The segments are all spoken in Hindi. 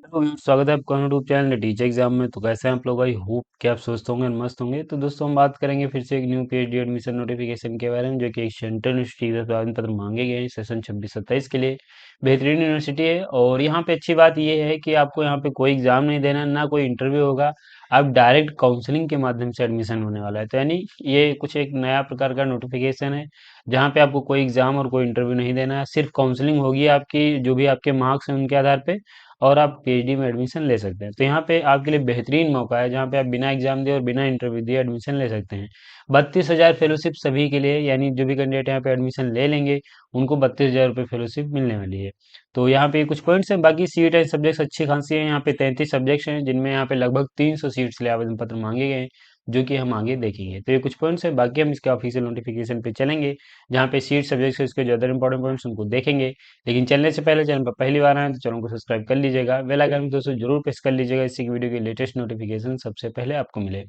हेलो व्यूअर्स, स्वागत है आपका यूट्यूब चैनल टीचर एग्जाम में। तो कैसे हैं आप लोग? भाई होप कि आप स्वस्थ होंगे और मस्त होंगे। तो दोस्तों हम बात करेंगे फिर से एक न्यू पीएचडी एडमिशन नोटिफिकेशन के बारे में, जो कि एक सेंट्रल यूनिवर्सिटी से आवेदन पत्र मांगे गए हैं सेशन 26-27 के लिए। बेहतरीन यूनिवर्सिटी है और यहाँ पे अच्छी बात ये है कि आपको यहाँ पे कोई एग्जाम नहीं देना, ना कोई इंटरव्यू होगा। आप डायरेक्ट काउंसलिंग के माध्यम से एडमिशन होने वाला है। तो यानी ये कुछ एक नया प्रकार का नोटिफिकेशन है, जहाँ पे आपको कोई एग्जाम और कोई इंटरव्यू नहीं देना है। सिर्फ काउंसलिंग होगी आपकी, जो भी आपके मार्क्स हैं उनके आधार पे, और आप पीएचडी में एडमिशन ले सकते हैं। तो यहाँ पे आपके लिए बेहतरीन मौका है, जहाँ पे आप बिना एग्जाम दिए और बिना इंटरव्यू दिए एडमिशन ले सकते हैं। 32,000 फेलोशिप सभी के लिए, यानी जो भी कैंडिडेट यहाँ पे एडमिशन ले लेंगे उनको 32,000 रुपये फेलोशिप मिलने वाली है। तो यहाँ पे कुछ पॉइंट्स हैं। बाकी सीट एंड सब्जेक्ट्स अच्छी खासी है। यहाँ पे 33 सब्जेक्ट्स हैं, जिनमें यहाँ पे लगभग 300 सीट्स लिए आवेदन पत्र मांगे गए हैं, जो कि हम आगे देखेंगे। तो ये कुछ पॉइंट्स है, बाकी हम इसके ऑफिशियल नोटिफिकेशन पे चलेंगे, जहाँ पे सीट सब्जेक्ट्स इसके जो अदर इंपॉर्टेंट पॉइंट्स उनको देखेंगे। लेकिन चलने से पहले चैनल पर पहली बार आए तो चैनल को सब्सक्राइब कर लीजिएगा, बेल आइकन भी दोस्तों जरूर प्रेस कर लीजिएगा, इससे कि वीडियो की लेटेस्ट नोटिफिकेशन सबसे पहले आपको मिले।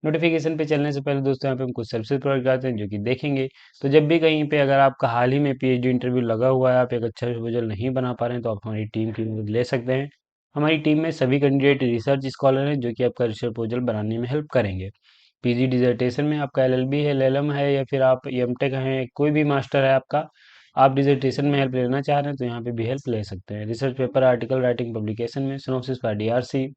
नोटिफिकेशन पे चलने से पहले दोस्तों यहाँ पे हम कुछ सर्विसेज प्रोवाइड कराते हैं, जो कि देखेंगे। तो जब भी कहीं पे अगर आपका हाल ही में पीएचडी इंटरव्यू लगा हुआ है, आप एक अच्छा प्रपोजल नहीं बना पा रहे हैं, तो आप हमारी टीम की मदद ले सकते हैं। हमारी टीम में सभी कैंडिडेट रिसर्च स्कॉलर हैं, जो कि आपका रिसर्च प्रपोजल बनाने में हेल्प करेंगे। पीजी डिजर्टेशन में आपका एलएलबी है, एलएलएम है, या फिर आप एमटेक हैं, कोई भी मास्टर है आपका, आप डिजर्टेशन में हेल्प लेना चाह रहे हैं तो यहाँ पे भी हेल्प ले सकते हैं। Research paper, article writing, publication में, synopsis for DRC,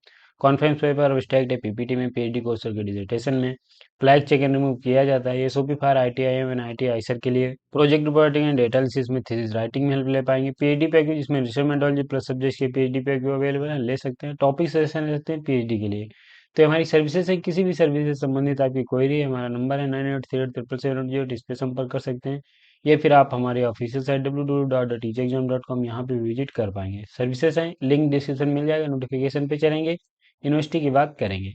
conference paper, abstract है पीपीटी में, पीएचडी कोर्स के डिजर्टेशन में, फ्लैग चेक एंड रिमूव किया जाता है। SOP for ITIM and IT IISER के लिए, project reporting and data analysis में, थीसिस राइटिंग में हेल्प ले पाएंगे। पीएचडी पैकेज, इसमें रिसर्च मेथोडोलॉजी प्लस सब्जेक्ट के पीएचडी पैकेज अवेलेबल है, ले सकते हैं। टॉपिक सजेशन रहते हैं पीएचडी के लिए। तो हमारी सर्विसेज है, किसी भी सर्विस से संबंधित आपकी क्वेरी है, हमारा नंबर है 98387777, इस पे संपर्क कर सकते हैं। या फिर आप हमारे ऑफिशियल साइट www.teachexam.com यहाँ पे विजिट कर पाएंगे। सर्विसेज हैं, लिंक डिस्क्रिप्शन मिल जाएगा। नोटिफिकेशन पे चलेंगे, यूनिवर्सिटी की बात करेंगे।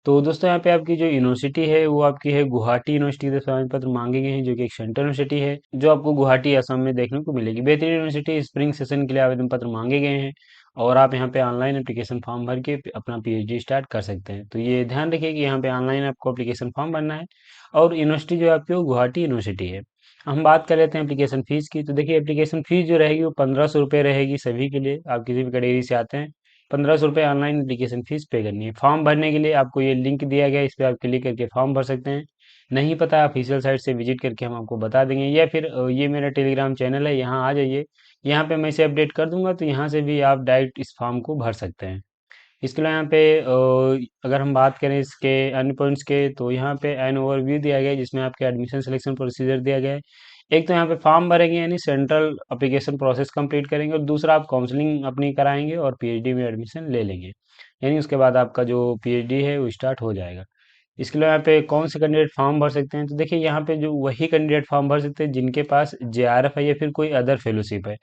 तो दोस्तों यहाँ पे आपकी जो यूनिवर्सिटी है वो आपकी है गुवाहाटी यूनिवर्सिटी से प्रमाण पत्र मांगे गए हैं, जो कि एक सेंट्रल यूनिवर्सिटी है, जो आपको गुवाहाटी असम में देखने को मिलेगी। बेहतरीन यूनिवर्सिटी, स्प्रिंग सेशन के लिए आवेदन पत्र मांगे गए हैं, और आप यहाँ पे ऑनलाइन एप्लीकेशन फॉर्म भर के अपना पीएचडी स्टार्ट कर सकते हैं। तो ये ध्यान रखिए कि यहाँ पे ऑनलाइन आपको एप्लीकेशन फॉर्म भरना है, और यूनिवर्सिटी जो आपकी वो गुवाहाटी यूनिवर्सिटी है। हम बात कर लेते हैं एप्लीकेशन फीस की। तो देखिए, एप्लीकेशन फीस जो रहेगी वो 1,500 रुपये रहेगी सभी के लिए। आप किसी भी कैटेगरी से आते हैं, 1,500 रुपये ऑनलाइन एप्लीकेशन फीस पे करनी है। फॉर्म भरने के लिए आपको ये लिंक दिया गया है, इस पर आप क्लिक करके फॉर्म भर सकते हैं। नहीं पता, ऑफिशियल साइट से विजिट करके हम आपको बता देंगे, या फिर ये मेरा टेलीग्राम चैनल है, यहाँ आ जाइए। यहाँ पे मैं इसे अपडेट कर दूंगा, तो यहाँ से भी आप डायरेक्ट इस फॉर्म को भर सकते हैं। इसके अलावा यहाँ पे अगर हम बात करें इसके अन्य पॉइंट्स के, तो यहाँ पे एन ओवरव्यू दिया गया है, जिसमें आपके एडमिशन सिलेक्शन प्रोसीजर दिया गया है। एक तो यहाँ पे फॉर्म भरेंगे, यानी सेंट्रल एप्लीकेशन प्रोसेस कंप्लीट करेंगे, और दूसरा आप काउंसलिंग अपनी कराएंगे और पीएचडी में एडमिशन ले लेंगे। यानी उसके बाद आपका जो पीएचडी है वो स्टार्ट हो जाएगा। इसके लिए यहाँ पे कौन से कैंडिडेट फॉर्म भर सकते हैं? तो देखिए, यहाँ पे जो वही कैंडिडेट फॉर्म भर सकते हैं जिनके पास जेआरएफ है, या फिर कोई अदर फेलोशिप है।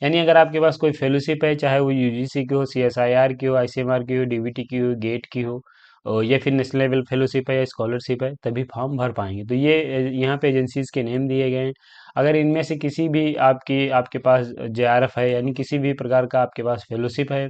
यानी अगर आपके पास कोई फेलोशिप है, चाहे वो यूजीसी की हो, सीएसआईआर की हो, आईसीएमआर की हो, डीबीटी की हो, गेट की हो, और या फिर नेशनल लेवल फेलोशिप है या स्कॉलरशिप है, तभी फॉर्म भर पाएंगे। तो ये यहाँ पे एजेंसीज के नेम दिए गए हैं। अगर इनमें से किसी भी आपके पास जेआरएफ है, यानी किसी भी प्रकार का आपके पास फेलोशिप है,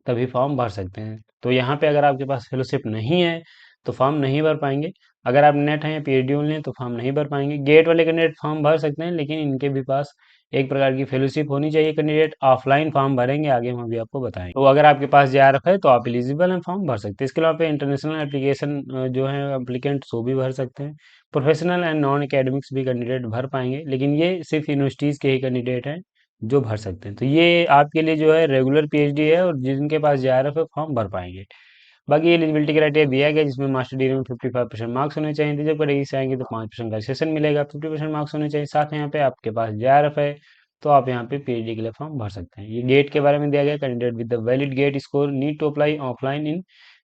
तभी फॉर्म भर सकते हैं। तो यहाँ पे अगर आपके पास फेलोशिप नहीं है तो फॉर्म नहीं भर पाएंगे। अगर आप नेट हैं या पीएचडी ओनली हैं तो फॉर्म नहीं भर पाएंगे। गेट वाले कैंडिडेट फॉर्म भर सकते हैं, लेकिन इनके भी पास एक प्रकार की फेलोशिप होनी चाहिए। कैंडिडेट ऑफलाइन फॉर्म भरेंगे, आगे हम अभी आपको बताएंगे। तो अगर आपके पास जेआरएफ है तो आप एलिजिबल हैं, फॉर्म भर सकते हैं। इसके अलावा पे इंटरनेशनल एप्लीकेशन जो है एप्लीकेंट वो भी भर सकते हैं। प्रोफेशनल एंड नॉन एकेडमिक्स भी कैंडिडेट भर पाएंगे, लेकिन ये सिर्फ यूनिवर्सिटीज़ के ही कैंडिडेट हैं जो भर सकते हैं। तो ये आपके लिए जो है रेगुलर पीएचडी है, और जिनके पास जेआरएफ है फॉर्म भर पाएंगे। बाकी एलिजिबिलिटी क्राइटेरिया दिया गया, जिसमें मास्टर डिग्री में 55% मार्क्स होने चाहिए थे। जब कैटेगरी से आएंगे तो 5% का सेशन मिलेगा, 50% मार्क्स होने चाहिए। साथ में यहाँ पे आपके पास जेआरएफ है, तो आप यहाँ पे पीएचडी के लिए फॉर्म भर सकते हैं। ये गेट के बारे में दिया गया, candidate with the valid GATE score need to apply offline in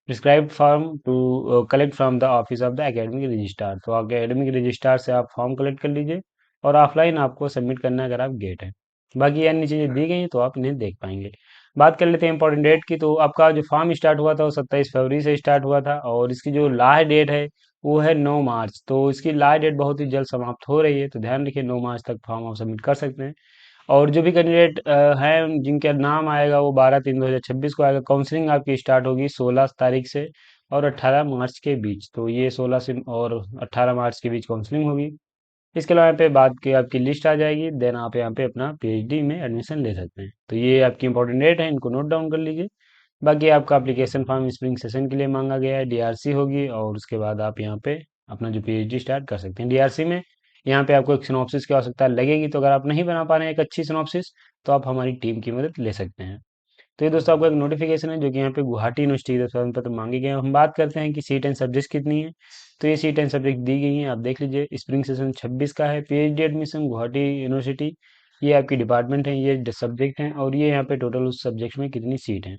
prescribed form to collect from the office of the academic registrar. तो एकेडमिक रजिस्ट्रार से आप फॉर्म कलेक्ट कर लीजिए, और ऑफलाइन आपको सबमिट करना है अगर आप गेट है। बाकी अन्य चीज़ें दी गई हैं तो आप इन्हें देख पाएंगे। बात कर लेते हैं इंपॉर्टेंट डेट की। तो आपका जो फॉर्म स्टार्ट हुआ था वो 27 फरवरी से स्टार्ट हुआ था, और इसकी जो लास्ट डेट है वो है 9 मार्च। तो इसकी लास्ट डेट बहुत ही जल्द समाप्त हो रही है, तो ध्यान रखिए 9 मार्च तक फॉर्म आप सबमिट कर सकते हैं। और जो भी कैंडिडेट हैं जिनका नाम आएगा वो 12/3/2026 को आएगा। काउंसलिंग आपकी स्टार्ट होगी 16 तारीख से और 18 मार्च के बीच। तो ये 16 से और 18 मार्च के बीच काउंसलिंग होगी। इसके अलावा यहाँ पे बाद की आपकी लिस्ट आ जाएगी, देन आप यहाँ पे अपना पीएचडी में एडमिशन ले सकते हैं। तो ये आपकी इंपॉर्टेंट डेट है, इनको नोट डाउन कर लीजिए। बाकी आपका एप्लीकेशन फॉर्म स्प्रिंग सेशन के लिए मांगा गया है, डीआरसी होगी और उसके बाद आप यहाँ पे अपना जो पीएचडी स्टार्ट कर सकते हैं। डीआरसी में यहाँ पे आपको एक सिनॉप्सिस की आवश्यकता लगेगी, तो अगर आप नहीं बना पा रहे हैं एक अच्छी सिनॉप्सिस, तो आप हमारी टीम की मदद ले सकते हैं। तो ये दोस्तों आपको एक नोटिफिकेशन है जो कि यहाँ पे गुवाहाटी यूनिवर्सिटी के प्रमाण पत्र मांगे गए हैं। हम बात करते हैं कि सीट एंड सब्जेक्ट कितनी है। तो ये सीट एंड सब्जेक्ट दी गई हैं, आप देख लीजिए। स्प्रिंग सेशन 26 का है। पीएचडी एडमिशन गुवाहाटी यूनिवर्सिटी, ये आपकी डिपार्टमेंट है, ये सब्जेक्ट हैं और ये यहाँ पे टोटल उस सब्जेक्ट में कितनी सीट हैं।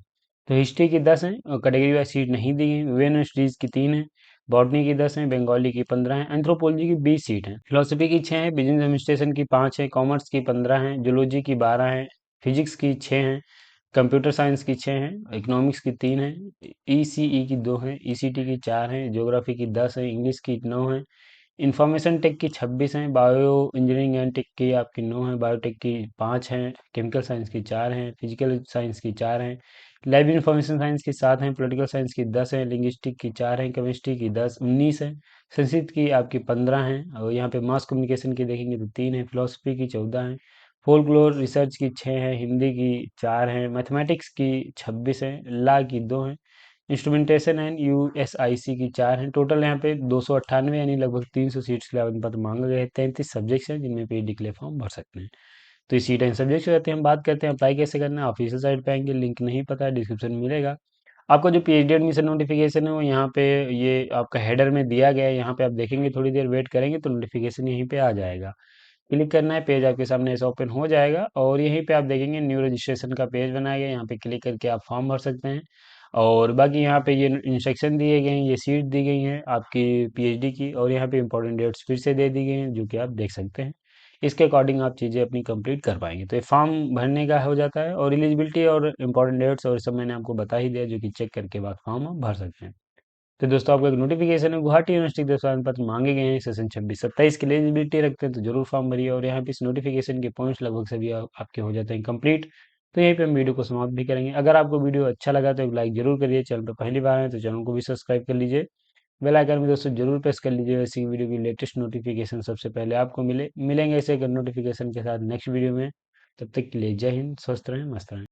तो हिस्ट्री की 10 हैं और कैटेगरी वाइज सीट नहीं दी गई। विभिन्न यूनिवर्सिटीज़ की 3 हैं। बॉटनी की 10 हैं, बंगाली की 15 हैं, एंथ्रोपोलॉजी की 20 सीट हैं, फिलोसफी की 6 हैं, बिजनेस एडमिनिस्ट्रेशन की 5 हैं, कॉमर्स की 15 हैं, जूलॉजी की 12 हैं, फिजिक्स की 6 हैं, कंप्यूटर साइंस की 6 हैं, इकोनॉमिक्स की 3 हैं, ईसीई की 2 हैं, ईसीटी की 4 हैं, ज्योग्राफी की 10 हैं, इंग्लिश की 9 हैं, इंफॉर्मेशन टेक की 26 हैं, बायो इंजीनियरिंग एंड टेक की आपकी 9 हैं, बायोटेक की 5 हैं, केमिकल साइंस की 4 हैं, फिजिकल साइंस की 4 हैं, लैब इंफॉर्मेशन साइंस की 7 हैं, पॉलिटिकल साइंस की 10 हैं, लिंग्विस्टिक की 4 हैं, केमिस्ट्री की 19 हैं, संस्कृत की आपकी 15 हैं और यहाँ पे मास कम्युनिकेशन की देखेंगे तो 3 हैं, फिलोसफी की 14 हैं, फोल्कलोर रिसर्च की 6 हैं, हिंदी की 4 हैं, मैथमेटिक्स की 26 हैं, लॉ की 2 हैं, इंस्ट्रूमेंटेशन एंड यूएसआईसी की 4 हैं। टोटल यहाँ पे 298 यानी लगभग 300 सीट्स के लिए आवेदन पत्र मांगे गए हैं। 33 सब्जेक्ट्स हैं जिनमें पीएचडी के लिए फॉर्म भर सकते हैं। तो ये सीट एंड सब्जेक्ट्स हो जाते हैं। हम बात करते हैं अप्लाई कैसे करना है। ऑफिशियल साइट पे आएंगे, लिंक नहीं पता है डिस्क्रिप्शन में मिलेगा। आपका जो पीएचडी एडमिशन नोटिफिकेशन है वो यहाँ पे ये आपका हेडर में दिया गया है। यहाँ पे आप देखेंगे, थोड़ी देर वेट करेंगे तो नोटिफिकेशन यहीं पे आ जाएगा। क्लिक करना है, पेज आपके सामने ऐसा ओपन हो जाएगा और यहीं पे आप देखेंगे न्यू रजिस्ट्रेशन का पेज बनाया गया है। यहाँ पे क्लिक करके आप फॉर्म भर सकते हैं और बाकी यहाँ पे ये इंस्ट्रक्शन दिए गए हैं, ये सीट दी गई हैं आपकी पीएचडी की और यहाँ पे इंपॉर्टेंट डेट्स फिर से दे दी गई हैं जो कि आप देख सकते हैं। इसके अकॉर्डिंग आप चीज़ें अपनी कंप्लीट कर पाएंगे। तो ये फॉर्म भरने का हो जाता है और एलिजिबिलिटी और इंपॉर्टेंट डेट्स और सब मैंने आपको बता ही दिया, जो कि चेक करके बाद फॉर्म आप भर सकते हैं। तो दोस्तों आपको एक नोटिफिकेशन है, गुवाहाटी यूनिवर्सिटी के प्रमाण पत्र मांगे गए हैं सेशन 26-27 के लिए एलिजिबिलिटी रखते हैं तो जरूर फॉर्म भरिए और यहाँ पे इस नोटिफिकेशन के पॉइंट्स लगभग सभी आपके हो जाते हैं कंप्लीट। तो यहीं पे हम वीडियो को समाप्त भी करेंगे। अगर आपको वीडियो अच्छा लगा तो एक लाइक जरूर करिए। चैनल पर पहली बार है तो चैनल को भी सब्सक्राइब कर लीजिए। बेल आइकन में दोस्तों जरूर प्रेस कर लीजिए, ऐसी वीडियो की लेटेस्ट नोटिफिकेशन सबसे पहले आपको मिलेंगे ऐसे नोटिफिकेशन के साथ नेक्स्ट वीडियो में। तब तक के लिए जय हिंद, स्वस्थ रहें, मस्त रहें।